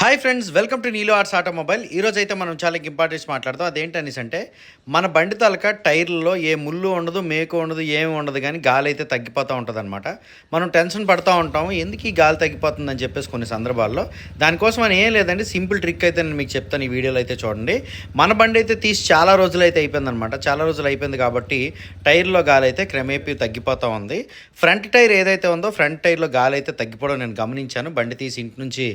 Hi friends, welcome to నీలో arts automobile. ఈరోజు అయితే మనం చాలా ఇంపార్టెన్స్ మాట్లాడతాం. అదేంటనేసి అంటే మన బండి తాలూకా టైర్లలో ఏ ముళ్ళు ఉండదు, మేకు ఉండదు, ఏమి ఉండదు, కానీ గాలి అయితే తగ్గిపోతూ ఉంటుంది అనమాట. మనం టెన్షన్ పడుతూ ఉంటాం, ఎందుకు ఈ గాలి తగ్గిపోతుందని చెప్పేసి కొన్ని సందర్భాల్లో. దానికోసం అని ఏం లేదండి, సింపుల్ ట్రిక్ అయితే నేను మీకు చెప్తాను. ఈ వీడియోలో అయితే చూడండి. మన బండి అయితే తీసి చాలా రోజులు అయితే అయిపోయిందనమాట. చాలా రోజులు అయిపోయింది కాబట్టి టైర్లో గాలి అయితే క్రమేపీ తగ్గిపోతూ ఉంది. ఫ్రంట్ టైర్ ఏదైతే ఉందో ఫ్రంట్ టైర్లో గాలి అయితే తగ్గిపోవడం నేను గమనించాను, బండి తీసి ఇంటి నుంచి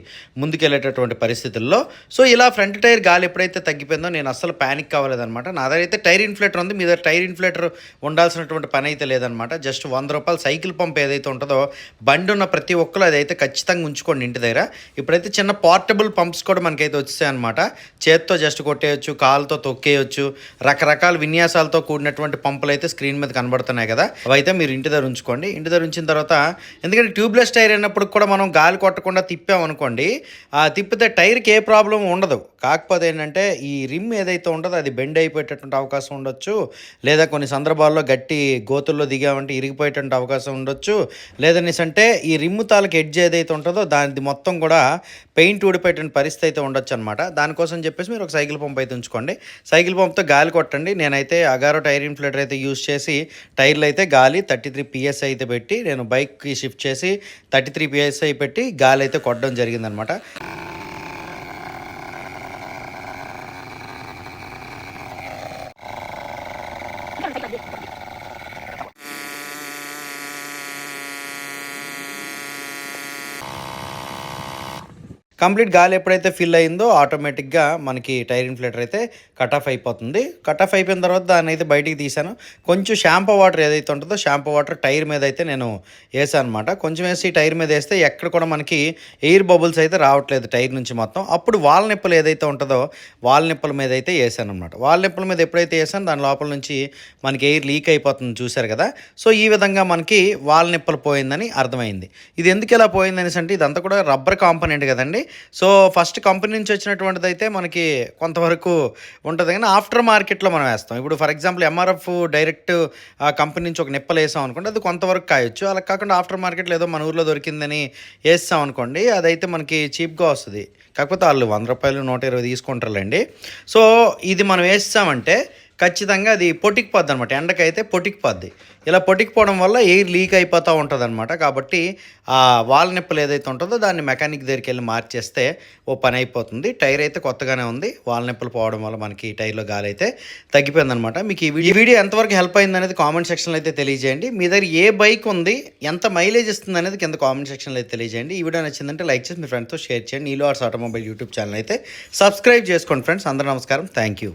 ముందుకెళ్ళేటటువంటి పరిస్థితుల్లో. సో ఇలా ఫ్రంట్ టైర్ గాలి ఎప్పుడైతే తగ్గిపోయిందో నేను అస్సలు ప్యానిక్ అవ్వలేదన్నమాట. నా దగ్గర అయితే టైర్ ఇన్ఫ్లేటర్ ఉంది, మీ దగ్గర టైర్ ఇన్ఫ్లేటర్ ఉండాల్సినటువంటి పని అయితే లేదనమాట. జస్ట్ ₹100 సైకిల్ పంప్ ఏదైతే ఉంటుందో బండి ఉన్న ప్రతి ఒక్కరు అదైతే ఖచ్చితంగా ఉంచుకోండి ఇంటి దగ్గర. ఇప్పుడైతే చిన్న పోర్టబుల్ పంప్స్ కూడా మనకైతే వచ్చాయి అనమాట. చేత్తో జస్ట్ కొట్టేయచ్చు, కాలుతో తొక్కేయచ్చు, రకరకాల విన్యాసాలతో కూడినటువంటి పంపులు అయితే స్క్రీన్ మీద కనబడుతున్నాయి కదా, అవైతే మీరు ఇంటి దగ్గర ఉంచుకోండి. ఇంటి దగ్గర ఉంచిన తర్వాత, ఎందుకంటే ట్యూబ్లెస్ టైర్ అయినప్పుడు కూడా మనం గాలి కొట్టకుండా తిప్పామనుకోండి, తిప్పితే టైర్కి ఏ ప్రాబ్లం ఉండదు. కాకపోతే ఏంటంటే ఈ రిమ్ ఏదైతే ఉంటుందో అది బెండ్ అయిపోయేటటువంటి అవకాశం ఉండొచ్చు, లేదా కొన్ని సందర్భాల్లో గట్టి గోతుల్లో దిగామంటే ఇరిగిపోయేటువంటి అవకాశం ఉండొచ్చు, లేదనేసంటే ఈ రిమ్ తాలూకు ఎడ్జ్ ఏదైతే ఉంటుందో దాని మొత్తం కూడా పెయింట్ ఊడిపోయేటువంటి పరిస్థితి అయితే ఉండొచ్చు అనమాట. దానికోసం చెప్పేసి మీరు ఒక సైకిల్ పంప్ అయితే ఉంచుకోండి. సైకిల్ పంప్తో గాలి కొట్టండి. నేనైతే అగారో టైర్ ఇన్ఫ్లేటర్ అయితే యూజ్ చేసి టైర్లు అయితే గాలి 33 PSI అయితే పెట్టి, నేను బైక్కి షిఫ్ట్ చేసి 33 PSI పెట్టి గాలి అయితే కొట్టడం జరిగిందనమాట. కంప్లీట్ గాలి ఎప్పుడైతే ఫిల్ అయిందో ఆటోమేటిక్గా మనకి టైర్ ఇన్ఫ్లేటర్ అయితే కట్ ఆఫ్ అయిపోతుంది. కట్ ఆఫ్ అయిపోయిన తర్వాత దాన్ని అయితే బయటికి తీసాను. కొంచెం షాంపూ వాటర్ ఏదైతే ఉంటుందో షాంపూ వాటర్ టైర్ మీద అయితే నేను వేసాను అనమాట. కొంచెం వేసి టైర్ మీద వేస్తే ఎక్కడ కూడా మనకి ఎయిర్ బబుల్స్ అయితే రావట్లేదు టైర్ నుంచి మొత్తం. అప్పుడు వాల్ నిప్పులు ఏదైతే ఉంటుందో వాల్ నిప్పుల మీద అయితే వేసాను అనమాట. వాల్ నిప్పుల మీద ఎప్పుడైతే వేసాను దాని లోపల నుంచి మనకి ఎయిర్ లీక్ అయిపోతుంది, చూశారు కదా. సో ఈ విధంగా మనకి వాల్ నిప్పులు పోయిందని అర్థమైంది. ఇది ఎందుకు ఇలా పోయిందనేసి అంటే ఇదంతా కూడా రబ్బర్ కాంపోనెంట్ కదండి. సో ఫస్ట్ కంపెనీ నుంచి వచ్చినటువంటిది అయితే మనకి కొంతవరకు ఉంటుంది, కానీ ఆఫ్టర్ మార్కెట్లో మనం వేస్తాం. ఇప్పుడు for example MRF direct company నుంచి ఒక నిప్పలు వేసాం అనుకోండి, అది కొంతవరకు కాయొచ్చు. అలా కాకుండా ఆఫ్టర్ మార్కెట్లో ఏదో మన ఊర్లో దొరికిందని వేస్తాం అనుకోండి, అదైతే మనకి చీప్గా వస్తుంది. కాకపోతే వాళ్ళు ₹100 120 తీసుకుంటారులేండి. సో ఇది మనం వేస్తామంటే ఖచ్చితంగా అది పొటికిపోద్ది అనమాట. ఎండకైతే పొటికిపోద్ది. ఇలా పొటికిపోవడం వల్ల ఎయిర్ లీక్ అయిపోతూ ఉంటుంది అనమాట. కాబట్టి ఆ వాల్ నిప్పులు ఏదైతే ఉంటుందో దాన్ని మెకానిక్ దగ్గరికి వెళ్ళి మార్చేస్తే ఓ పని అయిపోతుంది. టైర్ అయితే కొత్తగానే ఉంది. వాల్ నిప్పులు పోవడం వల్ల మనకి టైర్లో గాలి అయితే తగ్గిపోయిందనమాట. మీకు ఈ వీడియో ఎంతవరకు హెల్ప్ అయింది అనేది కామెంట్ సెక్షన్లో అయితే తెలియజేయండి. మీ దగ్గర ఏ బైక్ ఉంది, ఎంత మైలేజ్ ఇస్తుంది అనేది కింద కామెంట్ సెక్షన్లో అయితే తెలియజేయండి. ఈ వీడియో నచ్చిందంటే లైక్ చేసి మీ ఫ్రెండ్స్తో షేర్ చేయండి. నీలో ఆర్ట్స్ ఆటోమొబైల్ యూట్యూబ్ ఛానల్ అయితే సబ్స్క్రైబ్ చేసుకోండి ఫ్రెండ్స్. అందరూ నమస్కారం, థ్యాంక్ యూ.